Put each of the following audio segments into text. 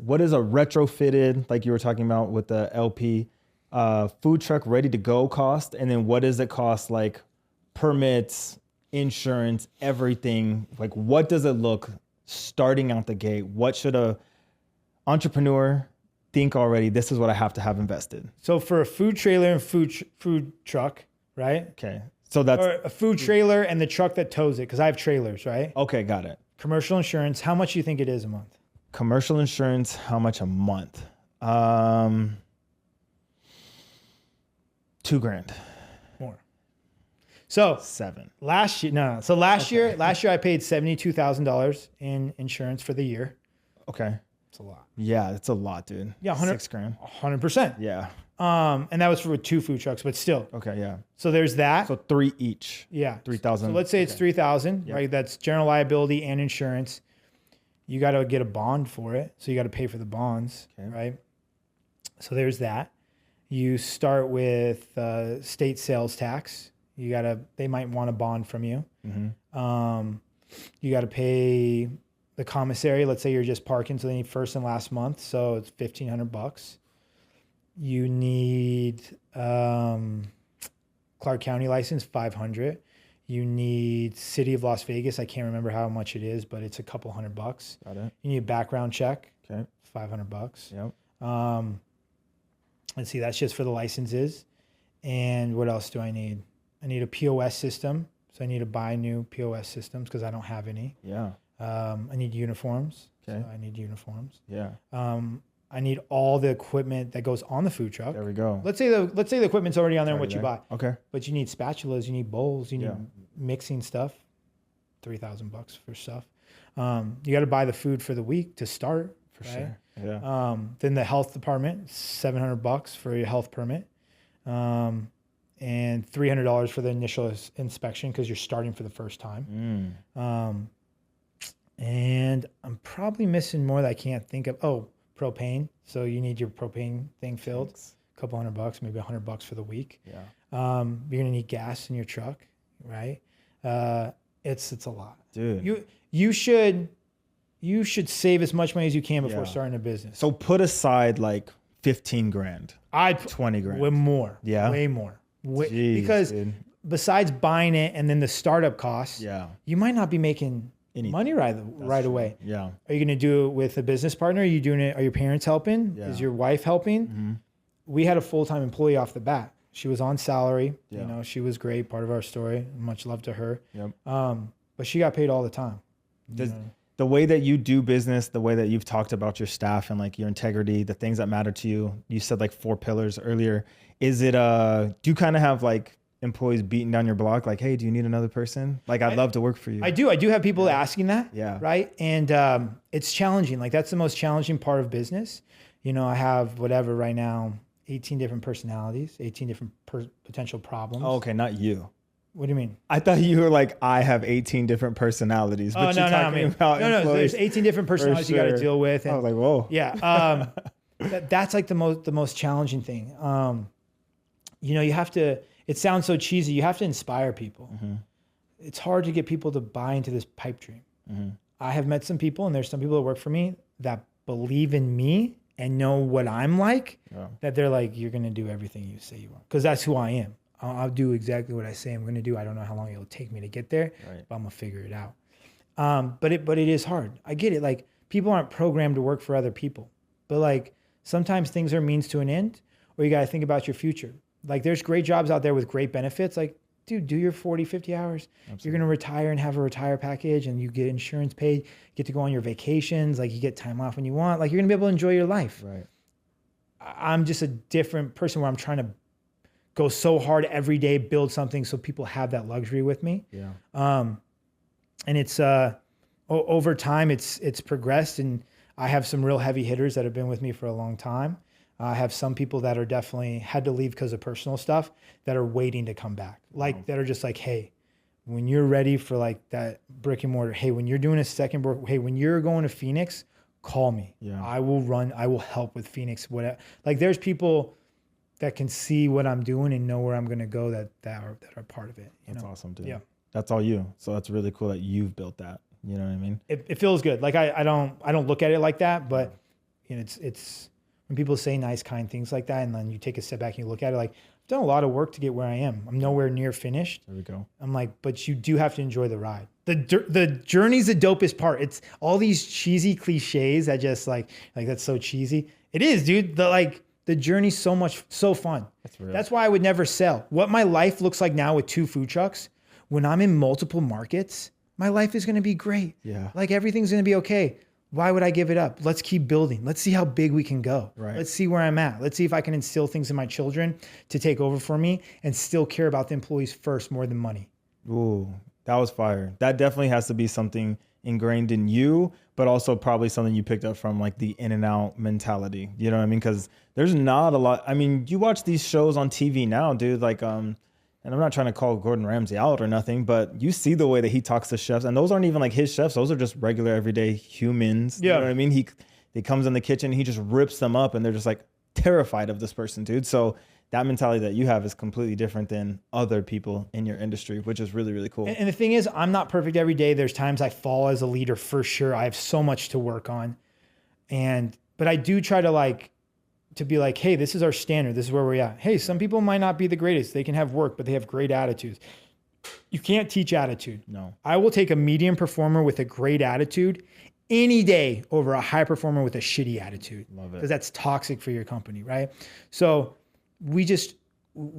what is a retrofitted, like you were talking about with the LP, food truck ready to go cost? And then what does it cost, like permits, insurance, everything? Like, what does it look starting out the gate? What should a entrepreneur think already? This is what I have to have invested. So for a food trailer and food truck, right? Okay. So that's or a food trailer and the truck that tows it, because I have trailers, right? okay. Got it. Commercial insurance, how much do you think it is a month? Commercial insurance, how much a month? $2,000. More. So $7,000. last year, no. So last year I paid $72,000 in insurance for the year. Okay. It's a lot. Yeah, it's a lot, dude. Yeah, $6,000. 100%. Yeah. And that was for 2 food trucks, but still. Okay. Yeah. So there's that. So 3 each. Yeah. 3,000. So let's say it's 3,000, Yep. right? That's general liability and insurance. You got to get a bond for it. So you got to pay for the bonds, right? So there's that. You start with state sales tax. They might want a bond from you. Mm-hmm. You got to pay the commissary. Let's say you're just parking, so they need first and last month. So it's $1,500. You need Clark County license, $500. You need City of Las Vegas. I can't remember how much it is, but it's a couple $100. Got it. You need a background check. Okay. $500. Yep. Let's see, that's just for the licenses. And what else do I need? I need a POS system. So I need to buy new POS systems because I don't have any. Yeah. I need uniforms. Okay. So I need uniforms. Yeah. I need all the equipment that goes on the food truck. There we go. Let's say the equipment's already on there and what you buy. Okay. But you need spatulas, you need bowls, you need mixing stuff. $3,000 for stuff. You got to buy the food for the week to start. For right? sure. Yeah. Then the health department, $700 for your health permit. And $300 for the initial inspection because you're starting for the first time. And I'm probably missing more that I can't think of. Oh, propane. So you need your propane thing filled. Thanks. A couple $100, maybe $100 for the week. Yeah. You're gonna need gas in your truck, right? It's a lot, Dude. You should save as much money as you can before starting a business. So put aside like 15 grand. I'd 20 grand. Way more. Yeah. Way more. Jeez, because dude. besides buying it and then the startup costs, you might not be making money right away. Yeah. Are you going to do it with a business partner? Are you doing it? Are your parents helping? Yeah. Is your wife helping? Mm-hmm. We had a full-time employee off the bat. She was on salary. Yeah. You know, she was great. Part of our story. Much love to her. Yep. But she got paid all the time. The way that you do business, the way that you've talked about your staff and like your integrity, the things that matter to you, you said like 4 pillars earlier. Is it, do you kind of have like employees beating down your block? Like, hey, do you need another person? Like, I'd love to work for you. I do have people asking that. Yeah. Right. And it's challenging. Like that's the most challenging part of business. You know, I have whatever right now, 18 different personalities, 18 different potential problems. Oh, okay. Not you. What do you mean? I thought you were like, I have 18 different personalities. But you're talking about there's 18 different personalities you got to deal with. And, I was like, whoa. Yeah. That's like the most challenging thing. You know, you have to, it sounds so cheesy. You have to inspire people. Mm-hmm. It's hard to get people to buy into this pipe dream. Mm-hmm. I have met some people, and there's some people that work for me that believe in me and know what I'm like, that they're like, you're going to do everything you say you want. Because that's who I am. I'll do exactly what I say I'm going to do. I don't know how long it'll take me to get there, but I'm going to figure it out. But it is hard. I get it. Like, people aren't programmed to work for other people. But like, sometimes things are means to an end, or you got to think about your future. Like, there's great jobs out there with great benefits. Like, dude, do your 40, 50 hours. Absolutely. You're going to retire and have a retire package, and you get insurance paid, get to go on your vacations. Like, you get time off when you want. Like, you're going to be able to enjoy your life. Right. I'm just a different person where I'm trying to go so hard every day, build something so people have that luxury with me. Yeah. And it's, over time, it's progressed, and I have some real heavy hitters that have been with me for a long time. I have some people that are definitely had to leave because of personal stuff that are waiting to come back. Like, that are just like, hey, when you're ready for like that brick and mortar, hey, when you're doing a second brick, hey, when you're going to Phoenix, call me. Yeah. I will help with Phoenix. Whatever. Like, there's people that can see what I'm doing and know where I'm going to go that are part of it. That's awesome, dude. Yeah. That's all you. So that's really cool that you've built that. You know what I mean? It feels good. Like, I don't look at it like that, but you know, it's when people say nice, kind things like that, and then you take a step back and you look at it like, I've done a lot of work to get where I am. I'm nowhere near finished. There we go. I'm like, but you do have to enjoy the ride. The journey's the dopest part. It's all these cheesy cliches that just like that's so cheesy. It is, dude. The journey's so fun. That's real. That's why I would never sell. What my life looks like now with 2 food trucks, when I'm in multiple markets, my life is going to be great. Yeah. Like everything's going to be okay. Why would I give it up? Let's keep building. Let's see how big we can go. Right. Let's see where I'm at. Let's see if I can instill things in my children to take over for me and still care about the employees first more than money. Ooh, that was fire. That definitely has to be something ingrained in you, but also probably something you picked up from like the in and out mentality. You know what I mean? Because there's not a lot. I mean, you watch these shows on TV now, dude, like, and I'm not trying to call Gordon Ramsay out or nothing, but you see the way that he talks to chefs, and those aren't even like his chefs. Those are just regular everyday humans. Yeah. You know what I mean? He comes in the kitchen, he just rips them up, and they're just like terrified of this person, dude. So that mentality that you have is completely different than other people in your industry, which is really, really cool. And the thing is, I'm not perfect every day. There's times I fall as a leader for sure. I have so much to work on. But I do try to be like, hey, this is our standard. This is where we're at. Hey, some people might not be the greatest. They can have work, but they have great attitudes. You can't teach attitude. No. I will take a medium performer with a great attitude any day over a high performer with a shitty attitude. Love it. Because that's toxic for your company, right? So we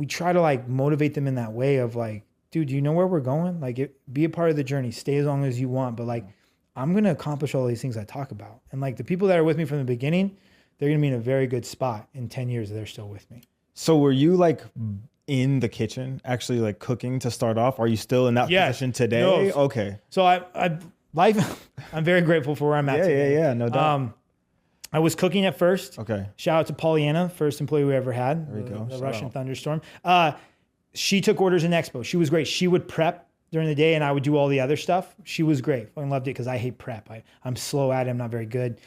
try to like motivate them in that way of like, dude, do you know where we're going? Like be a part of the journey, stay as long as you want. But like, I'm going to accomplish all these things I talk about. And like the people that are with me from the beginning, they're going to be in a very good spot in 10 years. They're still with me. So were you like in the kitchen actually like cooking to start off? Are you still in that position today? No. Okay. So I'm very grateful for where I'm at today. Yeah, no doubt. I was cooking at first. Okay. Shout out to Pollyanna, first employee we ever had. There we go. The Shout Russian out. thunderstorm. She took orders in Expo. She was great. She would prep during the day and I would do all the other stuff. She was great. I loved it because I hate prep. I'm slow at it. I'm not very good.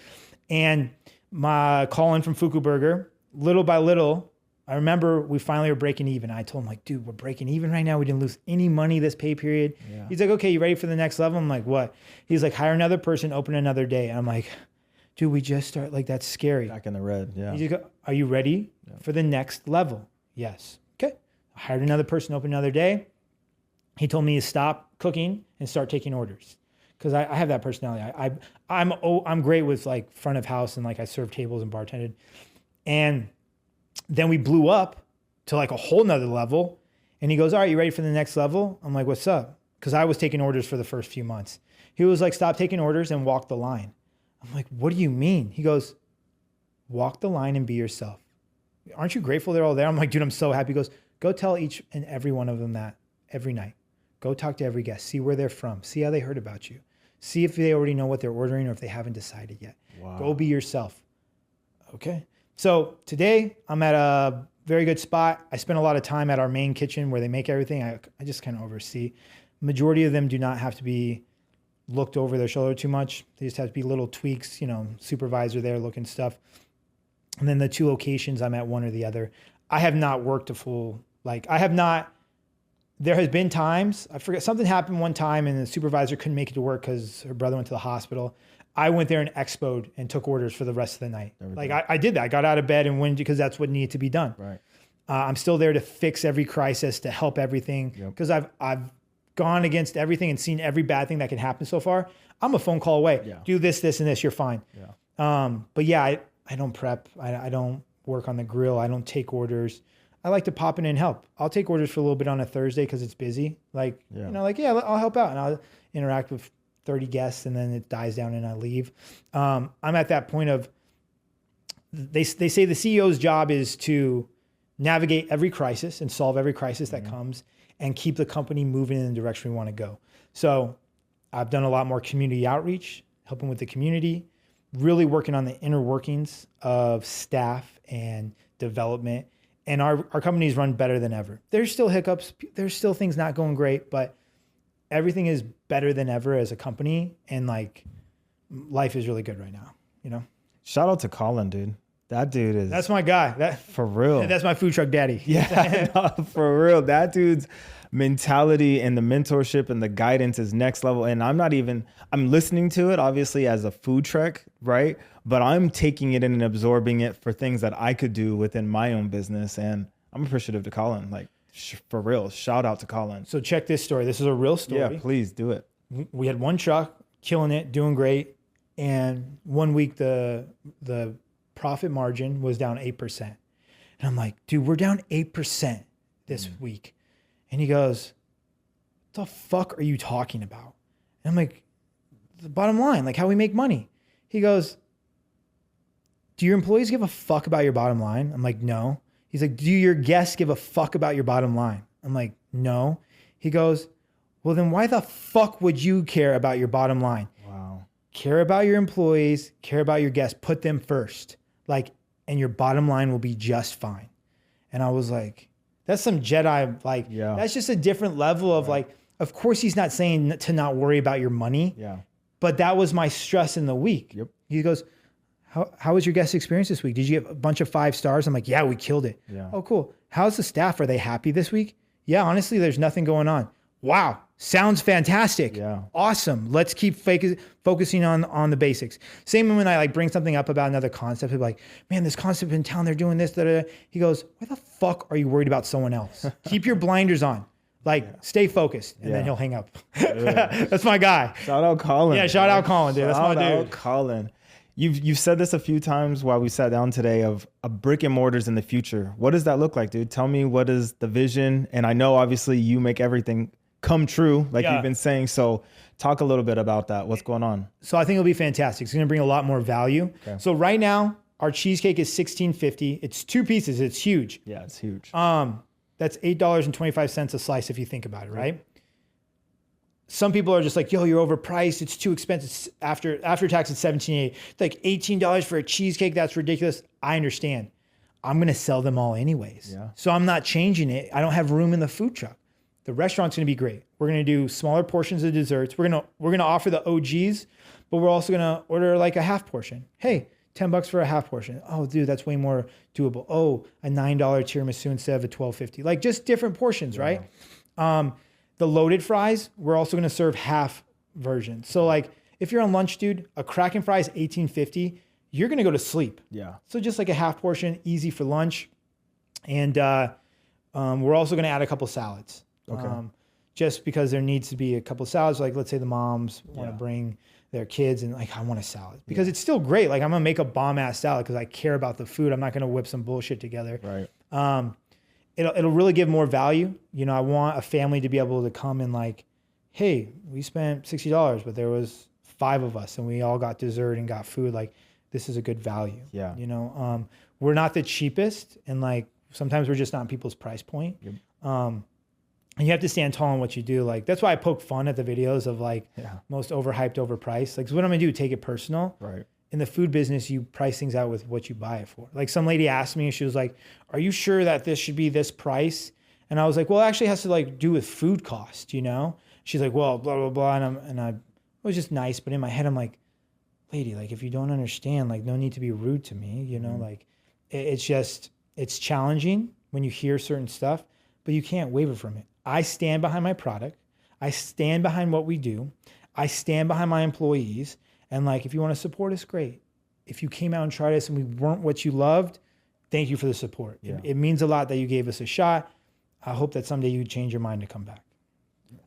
And my call in from Fuku Burger, little by little, I remember we finally were breaking even. I told him like, dude, we're breaking even right now. We didn't lose any money this pay period. Yeah. He's like, okay, you ready for the next level? I'm like, what? He's like, hire another person, open another day. And I'm like, dude, we just start, like, that's scary. Back in the red, yeah. He's like, are you ready for the next level? Yes. Okay. I hired another person, open another day. He told me to stop cooking and start taking orders. Because I have that personality. I'm great with like front of house and like I serve tables and bartended. And then we blew up to like a whole nother level. And he goes, all right, you ready for the next level? I'm like, what's up? Because I was taking orders for the first few months. He was like, stop taking orders and walk the line. I'm like, what do you mean? He goes, walk the line and be yourself. Aren't you grateful they're all there? I'm like, dude, I'm so happy. He goes, go tell each and every one of them that every night. Go talk to every guest. See where they're from. See how they heard about you. See if they already know what they're ordering or if they haven't decided yet. Wow. Go be yourself. Okay. So today I'm at a very good spot. I spend a lot of time at our main kitchen where they make everything. I just kind of oversee. Majority of them do not have to be looked over their shoulder too much. They just have to be little tweaks, supervisor there looking stuff. And then the 2 locations, I'm at one or the other. I have not worked a full, there has been times, I forget, something happened one time and the supervisor couldn't make it to work because her brother went to the hospital. I went there and expoed and took orders for the rest of the night. I did that. I got out of bed and went because that's what needed to be done. Right. I'm still there to fix every crisis, to help everything. Because I've gone against everything and seen every bad thing that can happen so far. I'm a phone call away. Yeah. Do this, this, and this. You're fine. Yeah. But yeah, I don't prep. I don't work on the grill. I don't take orders. I like to pop in and help. I'll take orders for a little bit on a Thursday because it's busy. I'll help out and I'll interact with 30 guests and then it dies down and I leave. I'm at that point of, they say the CEO's job is to navigate every crisis and solve every crisis that comes and keep the company moving in the direction we want to go. So I've done a lot more community outreach, helping with the community, really working on the inner workings of staff and development. And our companies run better than ever. There's still hiccups. There's still things not going great, but everything is better than ever as a company. And life is really good right now, Shout out to Colin, dude. That dude is That's my guy. for real. That's my food truck daddy. Yeah, no, for real. That dude's mentality and the mentorship and the guidance is next level. And I'm listening to it obviously as a food truck, right? But I'm taking it in and absorbing it for things that I could do within my own business. And I'm appreciative to Colin, like for real. Shout out to Colin. So check this story. This is a real story. Yeah, please do it. We had one truck, killing it, doing great. And one week the profit margin was down 8%. And I'm like, dude, we're down 8% this week. And he goes, what the fuck are you talking about? And I'm like, the bottom line, like how we make money. He goes, do your employees give a fuck about your bottom line? I'm like, no. He's like, do your guests give a fuck about your bottom line? I'm like, no. He goes, well, then why the fuck would you care about your bottom line? Wow. Care about your employees, care about your guests, put them first. Like, and your bottom line will be just fine. And I was like, that's some Jedi, like, that's just a different level of like, of course he's not saying to not worry about your money. Yeah. But that was my stress in the week. Yep. He goes, how was your guest experience this week? Did you get a bunch of 5 stars? I'm like, yeah, we killed it. Yeah. Oh, cool. How's the staff? Are they happy this week? Yeah, honestly, there's nothing going on. Wow. Sounds fantastic. Yeah. Awesome. Let's keep focusing on the basics. Same when I like bring something up about another concept. People like, man, this concept in town, they're doing this. Da, da, da. He goes, why the fuck are you worried about someone else? Keep your blinders on. Like, stay focused. And then he'll hang up. That's my guy. Shout out Colin. Yeah, shout out Colin, dude. That's my dude. Shout out Colin. You've said this a few times while we sat down today of a brick and mortars in the future. What does that look like, dude? Tell me, what is the vision? And I know obviously you make everything come true, like you've been saying. So talk a little bit about that. What's going on? So I think it'll be fantastic. It's going to bring a lot more value. Okay. So right now, our cheesecake is $16.50. It's 2 pieces. It's huge. Yeah, it's huge. That's $8.25 a slice if you think about it, right? Some people are just like, yo, you're overpriced. It's too expensive. After tax, it's $17.80. It's like $18 for a cheesecake. That's ridiculous. I understand. I'm going to sell them all anyways. Yeah. So I'm not changing it. I don't have room in the food truck. The restaurant's going to be great. We're going to do smaller portions of desserts. We're going to offer the OGs, but we're also going to order like a half portion. Hey, $10 for a half portion. Oh, dude, that's way more doable. Oh, a $9 tiramisu instead of a $12.50. Like just different portions, right? The loaded fries, we're also going to serve half versions. So like if you're on lunch, dude, a Kraken fry is $18.50. You're going to go to sleep. Yeah. So just like a half portion, easy for lunch. And we're also going to add a couple salads. Okay. Just because there needs to be a couple salads. Like let's say the moms want to bring their kids and like, I want a salad because it's still great. Like I'm going to make a bomb ass salad because I care about the food. I'm not going to whip some bullshit together. Right. It'll really give more value. You know, I want a family to be able to come and like, hey, we spent $60, but there was 5 of us and we all got dessert and got food. Like this is a good value. Yeah. You know, we're not the cheapest and like sometimes we're just not people's price point. Yep. And you have to stand tall in what you do. Like that's why I poke fun at the videos of like most overhyped, overpriced. Like, so what I'm gonna do? Take it personal. Right. In the food business, you price things out with what you buy it for. Like some lady asked me, she was like, "Are you sure that this should be this price?" And I was like, "Well, it actually has to like do with food cost, you know." She's like, "Well, blah blah blah," and I was just nice, but in my head, I'm like, "Lady, like if you don't understand, like no need to be rude to me, you know." Like it's challenging when you hear certain stuff, but you can't waver from it. I stand behind my product. I stand behind what we do. I stand behind my employees. And like, if you want to support us, great. If you came out and tried us and we weren't what you loved, thank you for the support. Yeah. It means a lot that you gave us a shot. I hope that someday you change your mind to come back.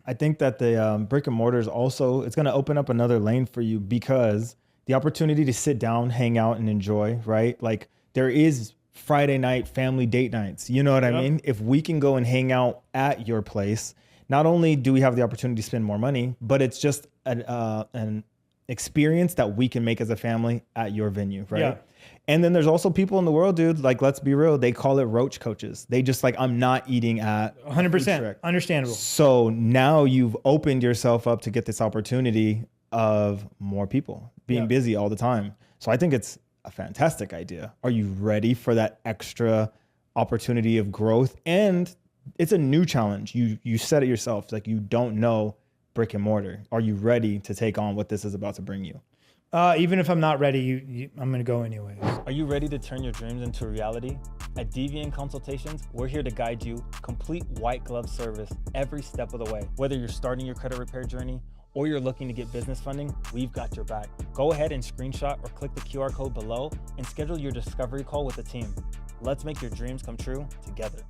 I think that the brick and mortars also, it's going to open up another lane for you because the opportunity to sit down, hang out and enjoy, right? Like there is Friday night family date nights. You know what I mean? If we can go and hang out at your place, not only do we have the opportunity to spend more money, but it's just an experience that we can make as a family at your venue, right? Yeah. And then there's also people in the world, dude, like let's be real, they call it roach coaches. They just like, I'm not eating at 100% understandable. So now you've opened yourself up to get this opportunity of more people being busy all the time. So I think it's a fantastic idea. Are you ready for that extra opportunity of growth? And it's a new challenge. You said it yourself, like you don't know brick and mortar. Are you ready to take on what this is about to bring you? Even if I'm not ready, I'm going to go anyways. Are you ready to turn your dreams into a reality? At Deviant Consultations, we're here to guide you, complete white glove service every step of the way. Whether you're starting your credit repair journey or you're looking to get business funding, we've got your back. Go ahead and screenshot or click the QR code below and schedule your discovery call with the team. Let's make your dreams come true together.